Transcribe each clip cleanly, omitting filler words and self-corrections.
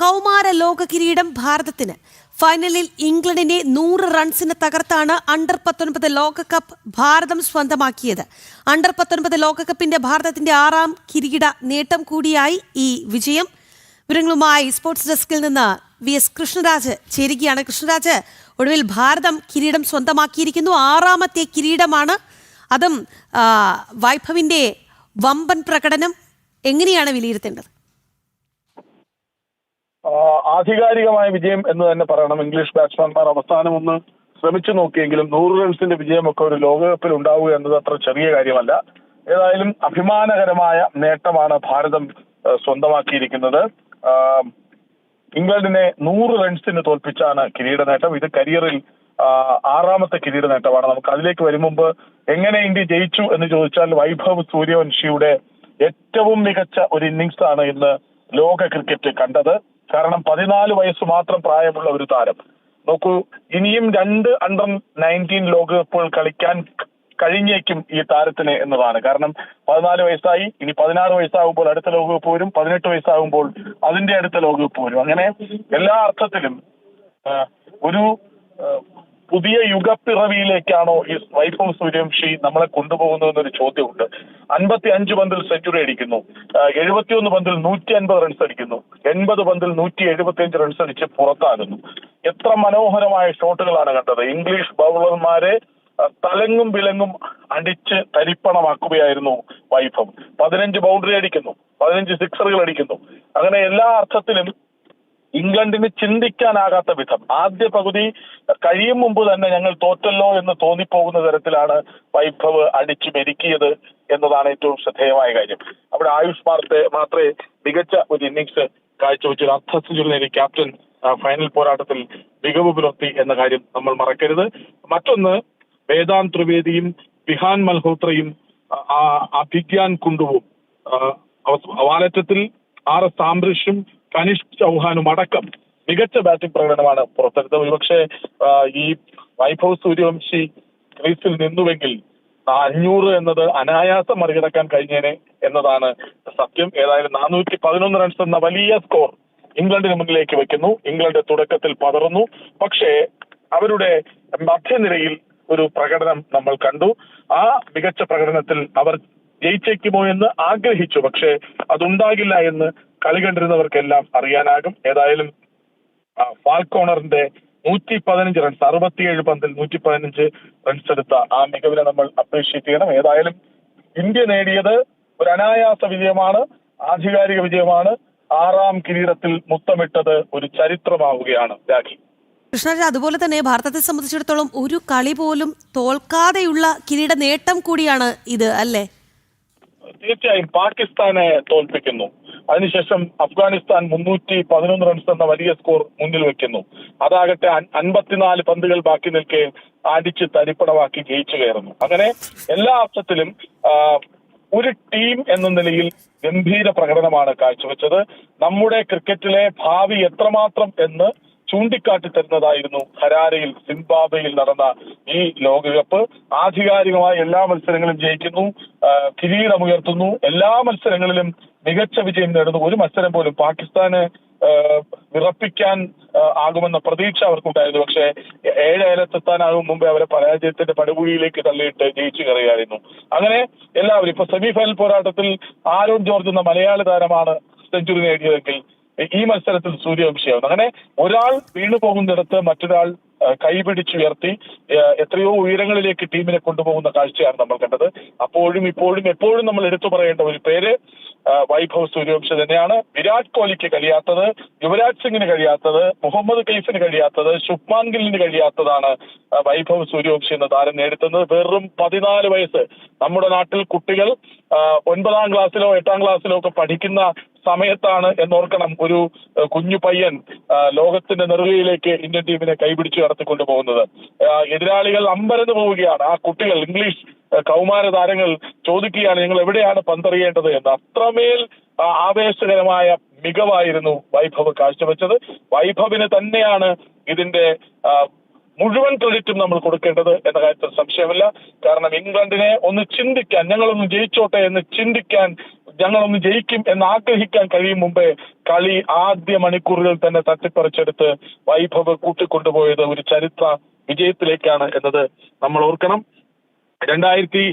കൗമാര ലോക കിരീടം ഭാരതത്തിന്. ഫൈനലിൽ ഇംഗ്ലണ്ടിനെ 100 റൺസിന് തകർത്താണ് അണ്ടർ-19 ലോകകപ്പ് ഭാരതം സ്വന്തമാക്കിയത്. അണ്ടർ-19 ലോകകപ്പിന്റെ ഭാരതത്തിന്റെ 6ാം കിരീട നേട്ടം കൂടിയായി ഈ വിജയം. വിവരങ്ങളുമായി സ്പോർട്സ് ഡെസ്കിൽ നിന്ന് വി.എസ്. കൃഷ്ണരാജ് ചേരുകയാണ്. കൃഷ്ണരാജ്, ഒടുവിൽ ഭാരതം കിരീടം സ്വന്തമാക്കിയിരിക്കുന്നു. 6ാമത്തെ കിരീടമാണ്. അതും വൈഭവിന്റെ വമ്പൻ പ്രകടനം എങ്ങനെയാണ് വിലയിരുത്തേണ്ടത്? ആധികാരികമായ വിജയം എന്ന് തന്നെ പറയണം. ഇംഗ്ലീഷ് ബാറ്റ്സ്മാൻമാർ അവസാനം ഒന്ന് ശ്രമിച്ചു നോക്കിയെങ്കിലും 100 റൺസിന്റെ വിജയമൊക്കെ ഒരു ലോകകപ്പിൽ ഉണ്ടാവുക എന്നത് അത്ര ചെറിയ കാര്യമല്ല. ഏതായാലും അഭിമാനകരമായ നേട്ടമാണ് ഭാരതം സ്വന്തമാക്കിയിരിക്കുന്നത്. ഇംഗ്ലണ്ടിനെ 100 റൺസിന് തോൽപ്പിച്ചാണ് കിരീട നേട്ടം. ഇത് കരിയറിൽ 6ാമത്തെ കിരീട നേട്ടമാണ്. നമുക്ക് അതിലേക്ക് വരും മുമ്പ് എങ്ങനെ ഇന്ത്യ ജയിച്ചു എന്ന് ചോദിച്ചാൽ വൈഭവ് സൂര്യവംശിയുടെ ഏറ്റവും മികച്ച ഒരു ഇന്നിങ്സ് ആണ് ഇന്ന് ലോക ക്രിക്കറ്റ് കണ്ടത്. കാരണം 14 വയസ്സ് മാത്രം പ്രായമുള്ള ഒരു താരം. നോക്കൂ, ഇനിയും 2 അണ്ടർ-19 ലോകകപ്പുകൾ കളിക്കാൻ കഴിഞ്ഞേക്കും ഈ താരത്തിന് എന്നതാണ്. കാരണം 14 വയസ്സായി, ഇനി 16 വയസ്സാകുമ്പോൾ അടുത്ത ലോകകപ്പ് വരും, 18 വയസ്സാകുമ്പോൾ അതിന്റെ അടുത്ത ലോകകപ്പ് വരും. അങ്ങനെ എല്ലാ അർത്ഥത്തിലും ഒരു പുതിയ യുഗപ്പിറവിയിലേക്കാണോ ഈ വൈഭവ് സൂര്യവംശി നമ്മളെ കൊണ്ടുപോകുന്നതെന്നൊരു ചോദ്യമുണ്ട്. 55 പന്തിൽ സെഞ്ചുറി അടിക്കുന്നു, 71 പന്തിൽ 150 റൺസ് അടിക്കുന്നു, 80 പന്തിൽ 175 റൺസ് അടിച്ച് പുറത്താകുന്നു. എത്ര മനോഹരമായ ഷോട്ടുകളാണ് കണ്ടത്. ഇംഗ്ലീഷ് ബൗളർമാരെ തലങ്ങും വിലങ്ങും അടിച്ച് തരിപ്പണമാക്കുകയായിരുന്നു വൈഭവ്. 15 ബൗണ്ടറി അടിക്കുന്നു, 15 സിക്സറുകൾ അടിക്കുന്നു. അങ്ങനെ എല്ലാ അർത്ഥത്തിലും ഇംഗ്ലണ്ടിന് ചിന്തിക്കാനാകാത്ത വിധം ആദ്യ പകുതി കഴിയും മുമ്പ് തന്നെ ഞങ്ങൾ തോറ്റല്ലോ എന്ന് തോന്നിപ്പോകുന്ന തരത്തിലാണ് വൈഭവ് അടിച്ചു മെരുക്കിയത് എന്നതാണ് ഏറ്റവും ശ്രദ്ധേയമായ കാര്യം. അവിടെ ആയുഷ് മാത്രമേ മികച്ച ഒരു ഇന്നിങ്സ് കാഴ്ചവെച്ചൊരു അർദ്ധ സെഞ്ചുറി നേടി ക്യാപ്റ്റൻ ഫൈനൽ പോരാട്ടത്തിൽ മികവ് പുലർത്തി എന്ന കാര്യം നമ്മൾ മറക്കരുത്. മറ്റൊന്ന്, വേദാന്ത് ത്രിവേദിയും വിഹാൻ മൽഹോത്രയും അഭിഗ്യാൻ കുണ്ടുവും വാലറ്റത്തിൽ RS ആംബ്രിഷും കനിഷ്ക് ചൗഹാനും അടക്കം മികച്ച ബാറ്റിംഗ് പ്രകടനമാണ് പുറത്തെടുത്തത്. ഒരുപക്ഷെ ഈ വൈഭവ് സൂര്യവംശി ക്രീസിൽ നിന്നുവെങ്കിൽ 500 എന്നത് അനായാസം മറികടക്കാൻ കഴിഞ്ഞേനെ എന്നതാണ് സത്യം. ഏതായാലും 411 റൺസ് എന്ന വലിയ സ്കോർ ഇംഗ്ലണ്ടിന് മുന്നിലേക്ക് വെക്കുന്നു. ഇംഗ്ലണ്ട് തുടക്കത്തിൽ പതറുന്നു. പക്ഷേ അവരുടെ മധ്യനിരയിൽ ഒരു പ്രകടനം നമ്മൾ കണ്ടു. ആ മികച്ച പ്രകടനത്തിൽ അവർ ജയിച്ചേക്കുമോ എന്ന് ആഗ്രഹിച്ചു. പക്ഷേ അതുണ്ടാകില്ല എന്ന് കളി കണ്ടിരുന്നവർക്കെല്ലാം അറിയാനാകും. ഏതായാലും ഫാൽക്കോണറിന്റെ 115 റൺസ്, 67 പന്തിൽ 115 റൺസ് എടുത്ത ആ മികവിനെ നമ്മൾ അപ്രീഷിയേറ്റ് ചെയ്യണം. ഏതായാലും ഇന്ത്യ നേടിയത് ഒരു അനായാസ വിജയമാണ്, ആധികാരിക വിജയമാണ്. 6ാം കിരീടത്തിൽ മുത്തമിട്ടത് ഒരു ചരിത്രമാവുകയാണ് രാഖി. കൃഷ്ണരാജ്, അതുപോലെ തന്നെ ഭാരതത്തെ സംബന്ധിച്ചിടത്തോളം ഒരു കളി പോലും തോൽക്കാതെയുള്ള കിരീട നേട്ടം കൂടിയാണ് ഇത്, അല്ലേ? തീർച്ചയായും പാകിസ്ഥാനെ തോൽപ്പിക്കുന്നു. അതിനുശേഷം അഫ്ഗാനിസ്ഥാൻ 311 റൺസ് എന്ന വലിയ സ്കോർ മുന്നിൽ വെക്കുന്നു. അതാകട്ടെ 54 പന്തുകൾ ബാക്കി നിൽക്കെ അടിച്ച് തരിപ്പണമാക്കി ജയിച്ചു കയറുന്നു. അങ്ങനെ എല്ലാ അർത്ഥത്തിലും ഒരു ടീം എന്ന നിലയിൽ ഗംഭീര പ്രകടനമാണ് കാഴ്ചവെച്ചത്. നമ്മുടെ ക്രിക്കറ്റിലെ ഭാവി എത്രമാത്രം എന്ന് ചൂണ്ടിക്കാട്ടി തരുന്നതായിരുന്നു ഹരാരയിൽ സിംബാബ്വേയിൽ നടന്ന ഈ ലോകകപ്പ്. ആധികാരികമായ എല്ലാ മത്സരങ്ങളും ജയിക്കുന്നു, കിരീടമുയർത്തുന്നു, എല്ലാ മത്സരങ്ങളിലും മികച്ച വിജയം നേടുന്നു. ഒരു മത്സരം പോലും പാകിസ്ഥാന് വിറപ്പിക്കാൻ ആകുമെന്ന പ്രതീക്ഷ അവർക്കുണ്ടായിരുന്നു. പക്ഷേ 7 അയലത്തെത്താനാകും മുമ്പേ അവരെ പരാജയത്തിന്റെ പടുകുഴിയിലേക്ക് തള്ളിയിട്ട് ജയിച്ചു കയറുകയായിരുന്നു. അങ്ങനെ എല്ലാവരും ഇപ്പൊ സെമിഫൈനൽ പോരാട്ടത്തിൽ ആരോൺ ജോർജ് എന്ന മലയാളി താരമാണ് സെഞ്ചുറി നേടിയതെങ്കിൽ ഈ മത്സരത്തിൽ സൂര്യവംശിയാവുന്നു. അങ്ങനെ ഒരാൾ വീണു പോകുന്നിടത്ത് മറ്റൊരാൾ കൈപിടിച്ചുയർത്തി എത്രയോ ഉയരങ്ങളിലേക്ക് ടീമിനെ കൊണ്ടുപോകുന്ന കാഴ്ചയാണ് നമ്മൾ കണ്ടത്. അപ്പോഴും ഇപ്പോഴും എപ്പോഴും നമ്മൾ എടുത്തു പറയേണ്ട ഒരു പേര് വൈഭവ് സൂര്യവംശി തന്നെയാണ്. വിരാട് കോഹ്ലിക്ക് കഴിയാത്തത്, യുവരാജ് സിംഗിന് കഴിയാത്തത്, മുഹമ്മദ് കൈഫിന് കഴിയാത്തത്, ശുഭ്മാൻ ഗില്ലിന് കഴിയാത്തതാണ് വൈഭവ് സൂര്യവംശി എന്ന താരം നേടിത്തുന്നത്. വെറും 14 വയസ്സ്. നമ്മുടെ നാട്ടിൽ കുട്ടികൾ 9ാം ക്ലാസ്സിലോ 8ാം ക്ലാസ്സിലോ ഒക്കെ പഠിക്കുന്ന സമയത്താണ് എന്നോർക്കണം ഒരു കുഞ്ഞു പയ്യൻ ലോകത്തിന്റെ നെറുകയിലേക്ക് ഇന്ത്യൻ ടീമിനെ കൈപിടിച്ച് കടത്തിക്കൊണ്ടു പോകുന്നത്. എതിരാളികൾ അമ്പരന്ന് പോവുകയാണ്. ആ കുട്ടികൾ, ഇംഗ്ലീഷ് കൗമാര താരങ്ങൾ ചോദിക്കുകയാണ് നിങ്ങൾ എവിടെയാണ് പന്തെറിയേണ്ടത് എന്ന്. അത്രമേൽ ആവേശകരമായ മികവായിരുന്നു വൈഭവ് കാഴ്ചവെച്ചത്. വൈഭവിന് തന്നെയാണ് ഇതിന്റെ മുഴുവൻ ക്രെഡിറ്റും നമ്മൾ കൊടുക്കേണ്ടത് എന്ന കാര്യത്തിൽ സംശയമില്ല. കാരണം ഇംഗ്ലണ്ടിനെ ഒന്ന് ചിന്തിക്കാൻ, ഞങ്ങളൊന്ന് ജയിച്ചോട്ടെ എന്ന് ചിന്തിക്കാൻ, ഞങ്ങളൊന്ന് ജയിക്കും എന്ന് ആഗ്രഹിക്കാൻ കഴിയും മുമ്പേ കളി ആദ്യ മണിക്കൂറുകൾ തന്നെ തട്ടിപ്പറിച്ചെടുത്ത് വൈഭവ് കൂട്ടിക്കൊണ്ടുപോയത് ഒരു ചരിത്ര വിജയത്തിലേക്കാണ് എന്നത് നമ്മൾ ഓർക്കണം. 2000-ൽ,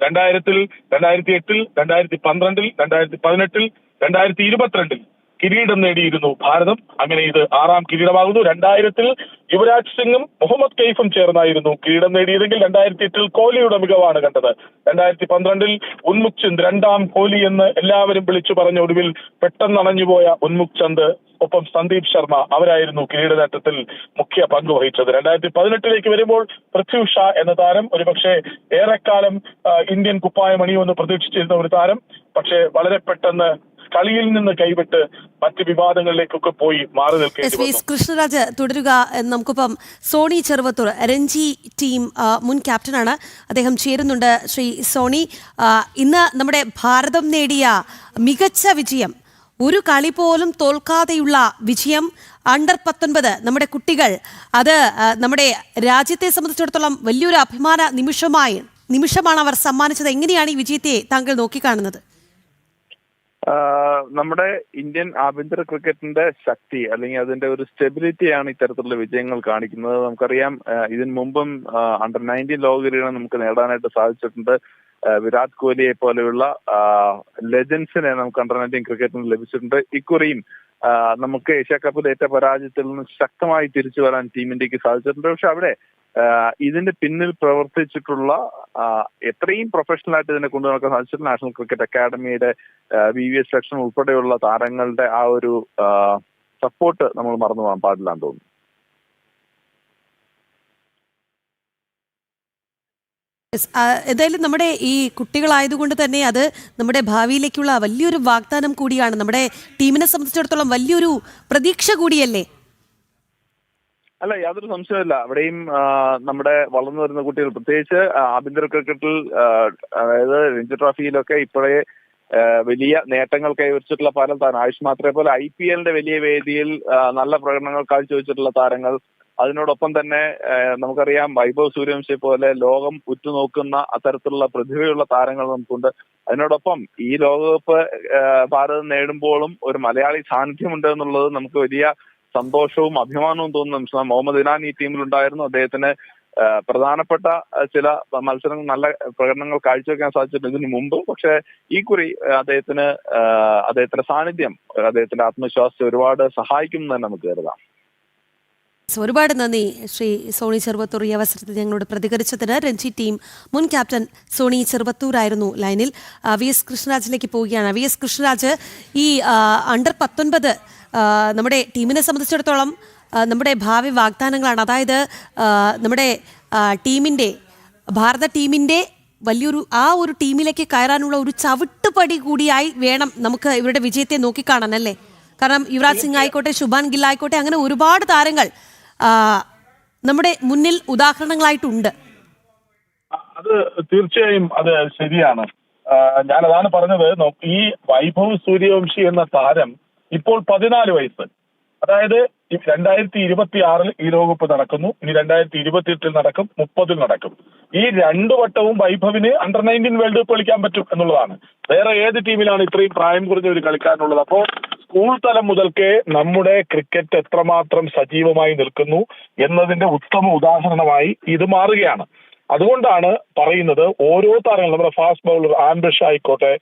2008-ൽ, 2012-ൽ, 2018-ൽ, 2022-ൽ കിരീടം നേടിയിരുന്നു ഭാരതം. അങ്ങനെ ഇത് 6ാം കിരീടമാകുന്നു. 2000-ൽ യുവരാജ് സിംഗും മുഹമ്മദ് കെയ്ഫും ചേർന്നായിരുന്നു കിരീടം നേടിയതെങ്കിൽ 2008-ൽ കോഹ്ലിയുടെ മികവാണ് കണ്ടത്. 2012-ൽ ഉന്മുഖ് ചന്ദ് 2ാം കോഹ്ലി എന്ന് എല്ലാവരും വിളിച്ചു പറഞ്ഞ ഒടുവിൽ പെട്ടെന്ന് അണഞ്ഞുപോയ ഉന്മുഖ് ചന്ദ് ഒപ്പം സന്ദീപ് ശർമ്മ അവരായിരുന്നു കിരീട നേട്ടത്തിൽ മുഖ്യ പങ്ക് വഹിച്ചത്. 2018-ലേക്ക് വരുമ്പോൾ പൃഥ്വി ഷാ എന്ന താരം ഒരുപക്ഷെ ഏറെക്കാലം ഇന്ത്യൻ കുപ്പായം അണിയുമെന്ന് പ്രതീക്ഷിച്ചിരുന്ന ഒരു താരം, പക്ഷേ വളരെ പെട്ടെന്ന് കളിയിൽ നിന്ന് കൈവിട്ട് മറ്റ് വിവാദങ്ങളിലേക്കൊക്കെ പോയി മാറി നിൽക്കേണ്ടി വന്നു. കൃഷ്ണരാജ് തുടരുക. നമുക്കിപ്പം സോണി ചെറുവത്തൂർ രഞ്ജി ടീം മുൻ ക്യാപ്റ്റനാണ്, അദ്ദേഹം ചേരുന്നുണ്ട്. ശ്രീ സോണി, ഇന്ന് നമ്മുടെ ഭാരതം നേടിയ മികച്ച വിജയം, ഒരു കളി പോലും തോൽക്കാതെയുള്ള വിജയം, അണ്ടർ-19 നമ്മുടെ കുട്ടികൾ, അത് നമ്മുടെ രാജ്യത്തെ സംബന്ധിച്ചിടത്തോളം വലിയൊരു അഭിമാന നിമിഷമാണ് അവർ സമ്മാനിച്ചത്. എങ്ങനെയാണ് ഈ വിജയത്തെ താങ്കൾ നോക്കിക്കാണുന്നത്? നമ്മുടെ ഇന്ത്യൻ ആഭ്യന്തര ക്രിക്കറ്റിന്റെ ശക്തി അല്ലെങ്കിൽ അതിന്റെ ഒരു സ്റ്റെബിലിറ്റിയാണ് ഇത്തരത്തിലുള്ള വിജയങ്ങൾ കാണിക്കുന്നത്. നമുക്കറിയാം, ഇതിനു മുമ്പും അണ്ടർ-19 ലോക കിരീടം നമുക്ക് നേടാനായിട്ട് സാധിച്ചിട്ടുണ്ട്. വിരാട് കോഹ്ലിയെ പോലെയുള്ള ലെജൻസിനെ നമുക്ക് അണ്ടർ-19 ക്രിക്കറ്റിന് ലഭിച്ചിട്ടുണ്ട്. ഇക്കുറിയും നമുക്ക് ഏഷ്യ കപ്പിൽ ഏറ്റ പരാജയത്തിൽ നിന്ന് ശക്തമായി തിരിച്ചു വരാൻ ടീം ഇന്ത്യക്ക് സാധിച്ചിട്ടുണ്ട്. പക്ഷെ അവിടെ ഇതിന്റെ പിന്നിൽ പ്രവർത്തിച്ചിട്ടുള്ള എത്രയും പ്രൊഫഷണൽ ആയിട്ട് ഇതിനെ കൊണ്ടു നടക്കാൻ സാധിച്ചിട്ടുള്ള നാഷണൽ ക്രിക്കറ്റ് അക്കാദമിയുടെ VVS ലക്ഷ്മൺ ഉൾപ്പെടെയുള്ള താരങ്ങളുടെ ആ ഒരു സപ്പോർട്ട് നമ്മൾ മറന്നു പോകാൻ പാടില്ലാന്ന് തോന്നുന്നു. എന്തായാലും നമ്മുടെ ഈ കുട്ടികളായതുകൊണ്ട് തന്നെ അത് നമ്മുടെ ഭാവിയിലേക്കുള്ള വലിയൊരു വാഗ്ദാനം കൂടിയാണ്. നമ്മുടെ ടീമിനെ സംബന്ധിച്ചിടത്തോളം വലിയൊരു പ്രതീക്ഷ കൂടിയല്ലേ? അല്ല, യാതൊരു സംശയമില്ല. അവിടെയും നമ്മുടെ വളർന്നു വരുന്ന കുട്ടികൾ, പ്രത്യേകിച്ച് ആഭ്യന്തര ക്രിക്കറ്റിൽ, അതായത് രഞ്ജി ട്രോഫിയിലൊക്കെ ഇപ്പോഴേ വലിയ നേട്ടങ്ങൾ കൈവരിച്ചിട്ടുള്ള പല താരം, ആയുഷ് മാത്രയെ പോലെ IPLന്റെ വലിയ വേദിയിൽ നല്ല പ്രകടനങ്ങൾ കാഴ്ചവെച്ചിട്ടുള്ള താരങ്ങൾ, അതിനോടൊപ്പം തന്നെ നമുക്കറിയാം വൈഭവ് സൂര്യവംശിയെ പോലെ ലോകം ഉറ്റുനോക്കുന്ന അത്തരത്തിലുള്ള പ്രതിഭയുള്ള താരങ്ങൾ നമുക്കുണ്ട്. അതിനോടൊപ്പം ഈ ലോകകപ്പ് ഭാരതം നേടുമ്പോഴും ഒരു മലയാളി സാന്നിധ്യമുണ്ട് എന്നുള്ളത് നമുക്ക് വലിയ സന്തോഷവും അഭിമാനവും തോന്നുന്ന നിമിഷം. മുഹമ്മദ് ഇനാൻ ഈ ടീമിലുണ്ടായിരുന്നു. അദ്ദേഹത്തിന് പ്രധാനപ്പെട്ട ചില മത്സരങ്ങൾ, നല്ല പ്രകടനങ്ങൾ കാഴ്ചവെക്കാൻ സാധിച്ചിട്ടുണ്ട് ഇതിനു മുമ്പ്. പക്ഷെ ഈ കുറി അദ്ദേഹത്തിന്റെ സാന്നിധ്യം അദ്ദേഹത്തിന്റെ ആത്മവിശ്വാസത്തെ ഒരുപാട് സഹായിക്കും തന്നെ നമുക്ക് കരുതാം. ഒരുപാട് നന്ദി ശ്രീ സോണി ചെറുവത്തൂർ, ഈ അവസരത്തിൽ ഞങ്ങളോട് പ്രതികരിച്ചതിന്. രഞ്ജി ടീം മുൻ ക്യാപ്റ്റൻ സോണി ചെറുവത്തൂർ ആയിരുന്നു ലൈനിൽ. VS കൃഷ്ണരാജിലേക്ക് പോവുകയാണ്. VS കൃഷ്ണരാജ്, ഈ അണ്ടർ-19 നമ്മുടെ ടീമിനെ സംബന്ധിച്ചിടത്തോളം നമ്മുടെ ഭാവി വാഗ്ദാനങ്ങളാണ്. അതായത് നമ്മുടെ ഭാരത ടീമിൻ്റെ വലിയൊരു ഒരു ടീമിലേക്ക് കയറാനുള്ള ഒരു ചവിട്ടുപടി കൂടിയായി വേണം നമുക്ക് ഇവരുടെ വിജയത്തെ നോക്കിക്കാണാൻ, അല്ലേ? കാരണം യുവരാജ് സിംഗ് ആയിക്കോട്ടെ, ശുഭാൻ ഗിൽ ആയിക്കോട്ടെ, അങ്ങനെ ഒരുപാട് താരങ്ങൾ നമ്മുടെ മുന്നിൽ ഉദാഹരണങ്ങളായിട്ടുണ്ട്. അത് തീർച്ചയായും അത് ശരിയാണ്. ഞാനതാണ് പറഞ്ഞത്. ഈ വൈഭവ് സൂര്യവംശി എന്ന താരം ഇപ്പോൾ 14 വയസ്സ്. അതായത് 2026-ൽ ഈ ലോകകപ്പ് നടക്കുന്നു, ഇനി 2028-ൽ നടക്കും, 30-ൽ നടക്കും. ഈ 2 വട്ടവും വൈഭവിന് അണ്ടർ-19 വേൾഡ് കപ്പ് കളിക്കാൻ പറ്റും എന്നുള്ളതാണ്. വേറെ ഏത് ടീമിലാണ് ഇത്രയും പ്രായം കുറഞ്ഞ ഒരു കളിക്കാരനുള്ളത്? അപ്പോ സ്കൂൾ തലം മുതൽക്കേ നമ്മുടെ ക്രിക്കറ്റ് എത്രമാത്രം സജീവമായി നിൽക്കുന്നു എന്നതിന്റെ ഉത്തമ ഉദാഹരണമായി ഇത് മാറുകയാണ്. അതുകൊണ്ടാണ് പറയുന്നത്, ഓരോ താരങ്ങളും, നമ്മുടെ ഫാസ്റ്റ് ബൗളർ ആംബിഷ് ആയിക്കോട്ടെ,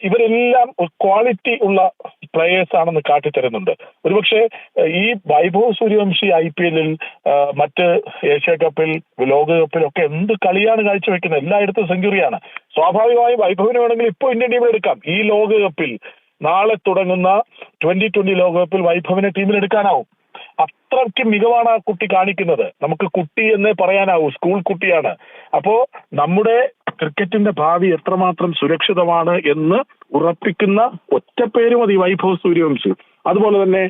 ഇവരെല്ലാം ക്വാളിറ്റി ഉള്ള പ്ലേയേഴ്സ് ആണെന്ന് കാട്ടിത്തരുന്നുണ്ട്. ഒരുപക്ഷെ ഈ വൈഭവ് സൂര്യവംശി IPLൽ, മറ്റ് ഏഷ്യ കപ്പിൽ, ലോകകപ്പിലൊക്കെ എന്ത് കളിയാണ് കാഴ്ചവെക്കുന്നത്. എല്ലായിടത്തും സെഞ്ചുറിയാണ്. സ്വാഭാവികമായും വൈഭവിന് വേണമെങ്കിൽ ഇപ്പോൾ ഇന്ത്യൻ ടീമിൽ എടുക്കാം. ഈ ലോകകപ്പിൽ, നാളെ തുടങ്ങുന്ന 2020 ലോകകപ്പിൽ വൈഭവിനെ ടീമിലെടുക്കാനാവും. അത്രയ്ക്ക് മികവാണ് ആ കുട്ടി കാണിക്കുന്നത്. നമുക്ക് കുട്ടി എന്നേ പറയാനാവൂ, സ്കൂൾ കുട്ടിയാണ്. അപ്പോ നമ്മുടെ ക്രിക്കറ്റിന്റെ ഭാവി എത്രമാത്രം സുരക്ഷിതമാണ് എന്ന് ഉറപ്പിക്കുന്ന ഒറ്റ പേര് മതി, വൈഭവ് സൂര്യവംശി. അതുപോലെ തന്നെ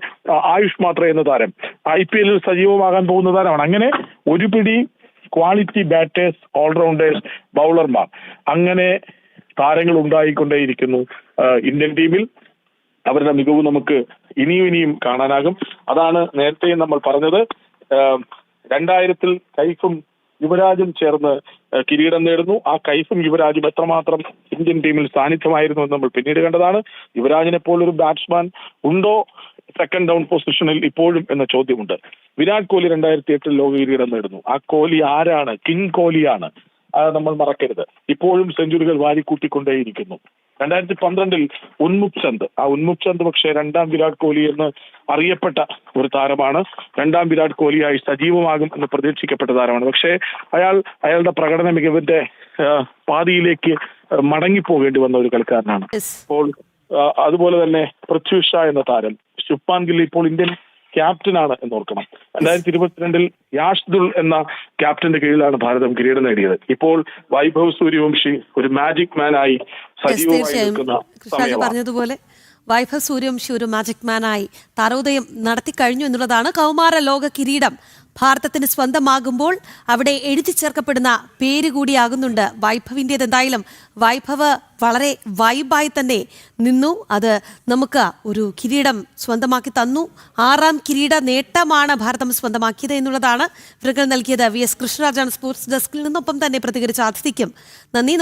ആയുഷ് മാത്ര എന്ന താരം IPLൽ സജീവമാകാൻ പോകുന്ന താരമാണ്. അങ്ങനെ ഒരു പിടി ക്വാളിറ്റി ബാറ്റേഴ്സ്, ഓൾറൗണ്ടേഴ്സ്, ബൗളർമാർ, അങ്ങനെ താരങ്ങൾ ഉണ്ടായിക്കൊണ്ടേയിരിക്കുന്നു ഇന്ത്യൻ ടീമിൽ. അവരുടെ മികവ് നമുക്ക് ഇനിയും കാണാനാകും. അതാണ് നേരത്തെ നമ്മൾ പറഞ്ഞത്. 2000-ൽ കൈഫും യുവരാജും ചേർന്ന് കിരീടം നേടുന്നു. ആ കൈഫും യുവരാജും എത്രമാത്രം ഇന്ത്യൻ ടീമിൽ സാന്നിധ്യമായിരുന്നു എന്ന് നമ്മൾ പിന്നീട് കണ്ടതാണ്. യുവരാജിനെ പോലൊരു ബാറ്റ്സ്മാൻ ഉണ്ടോ സെക്കൻഡ് ഡൗൺ പൊസിഷനിൽ ഇപ്പോഴും എന്ന ചോദ്യമുണ്ട്. വിരാട് കോഹ്ലി 2008-ൽ ലോക കിരീടം നേടുന്നു. ആ കോഹ്ലി ആരാണ്? കിങ് കോഹ്ലിയാണ്. നമ്മൾ മറക്കരുത്. ഇപ്പോഴും സെഞ്ചുറികൾ വാരിക്കൂട്ടിക്കൊണ്ടേയിരിക്കുന്നു. 2012-ൽ ഉന്മുഖ് ചന്ദ്, ആ ഉന്മുഖ് ചന്ദ് പക്ഷേ രണ്ടാം വിരാട് കോഹ്ലി എന്ന് അറിയപ്പെട്ട ഒരു താരമാണ്. രണ്ടാം വിരാട് കോഹ്ലിയായി സജീവമാകും എന്ന് പ്രതീക്ഷിക്കപ്പെട്ട താരമാണ്. പക്ഷേ അയാളുടെ പ്രകടന മികവിന്റെ പാതിയിലേക്ക് മടങ്ങിപ്പോകേണ്ടി വന്ന ഒരു കളിക്കാരനാണ്. ഇപ്പോൾ അതുപോലെ തന്നെ പൃഥ്വി ഷാ എന്ന താരം, ശുഭ്മാൻ ഗിൽ ഇപ്പോൾ ഇന്ത്യൻ ക്യാപ്റ്റനാണ് എന്ന് ഓർക്കണം. 2022-ൽ യാഷ്ദുൾ എന്ന ക്യാപ്റ്റന്റെ കീഴിലാണ് ഭാരതം കിരീടം നേടിയത്. ഇപ്പോൾ വൈഭവ് സൂര്യവംശി ഒരു മാജിക് മാനായി സജീവമായി നിൽക്കുന്ന സമയമാണ്. പറഞ്ഞതുപോലെ വൈഭവ് സൂര്യവംശി ഒരു മാജിക് മാനായി താരോദയം നടത്തി കഴിഞ്ഞു എന്നുള്ളതാണ്. കൗമാര ലോക കിരീടം ഭാരതത്തിന് സ്വന്തമാകുമ്പോൾ അവിടെ എഴുതി ചേർക്കപ്പെടുന്ന പേര് കൂടിയാകുന്നുണ്ട് വൈഭവിൻ്റേത്. എന്തായാലും വൈഭവ് വളരെ വൈബായി തന്നെ നിന്നു. അത് നമുക്ക് ഒരു കിരീടം സ്വന്തമാക്കി തന്നു. 6ാം കിരീട നേട്ടമാണ് ഭാരതം സ്വന്തമാക്കിയത് എന്നുള്ളതാണ് വിവരങ്ങൾ നൽകിയത് VS കൃഷ്ണരാജാണ് സ്പോർട്സ് ഡെസ്കിൽ നിന്നൊപ്പം തന്നെ പ്രതികരിച്ച അതിഥിക്കും നന്ദി.